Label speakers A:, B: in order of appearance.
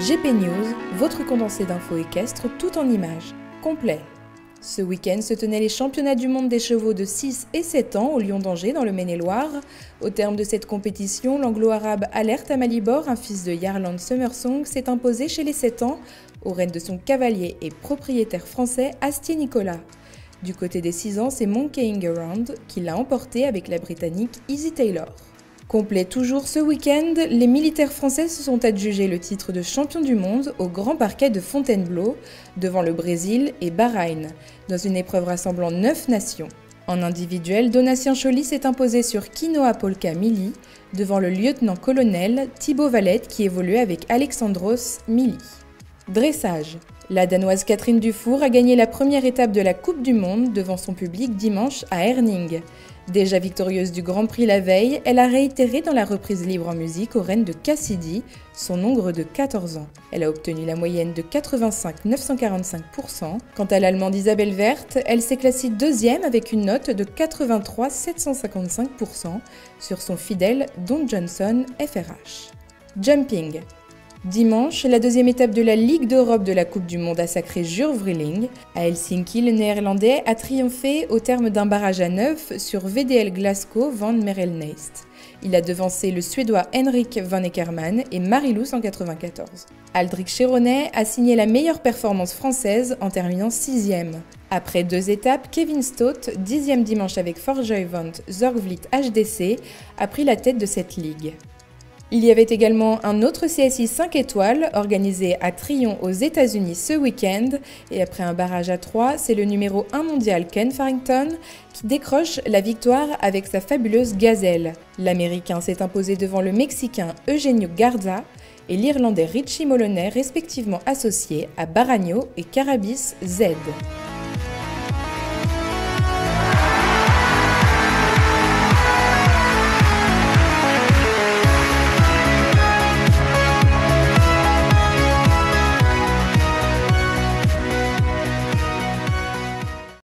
A: GP News, votre condensé d'infos équestres tout en images, complet. Ce week-end se tenaient les championnats du monde des chevaux de 6 et 7 ans au Lion d'Angers dans le Maine-et-Loire. Au terme de cette compétition, l'anglo-arabe Alert Amalibor, un fils de Yarland Summersong, s'est imposé chez les 7 ans, aux rênes de son cavalier et propriétaire français Astier Nicolas. Du côté des 6 ans, c'est Monkeying Around qui l'a emporté avec la Britannique Easy Taylor. Complet toujours ce week-end, les militaires français se sont adjugés le titre de champion du monde au Grand Parquet de Fontainebleau, devant le Brésil et Bahreïn, dans une épreuve rassemblant 9 nations. En individuel, Donatien Choly s'est imposé sur Quinoa Polka Mili, devant le lieutenant-colonel Thibaut Valette qui évoluait avec Alexandros Mili. Dressage. La Danoise Catherine Dufour a gagné la première étape de la Coupe du Monde devant son public dimanche à Herning. Déjà victorieuse du Grand Prix la veille, elle a réitéré dans la reprise libre en musique aux rênes de Cassidy, son nombre de 14 ans. Elle a obtenu la moyenne de 85 945%. Quant à l'Allemande Isabelle Werth, elle s'est classée deuxième avec une note de 83 755% sur son fidèle Don Johnson FRH. Jumping. Dimanche, la deuxième étape de la Ligue d'Europe de la Coupe du Monde a sacré Jure Vrieling. À Helsinki, le Néerlandais a triomphé au terme d'un barrage à 9 sur VDL Glasgow van Merelneest. Il a devancé le Suédois Henrik van Eckermann et Marilou 194. Aldric Chéronnet a signé la meilleure performance française en terminant 6e. Après 2 étapes, Kevin Stott, 10e dimanche avec Forjoyvant Zorgvliet HDC, a pris la tête de cette ligue. Il y avait également un autre CSI 5 étoiles organisé à Tryon aux États-Unis ce week-end et après un barrage à 3, c'est le numéro 1 mondial Ken Farrington qui décroche la victoire avec sa fabuleuse gazelle. L'Américain s'est imposé devant le Mexicain Eugenio Garza et l'Irlandais Richie Moloney respectivement associés à Baragno et Carabis Z.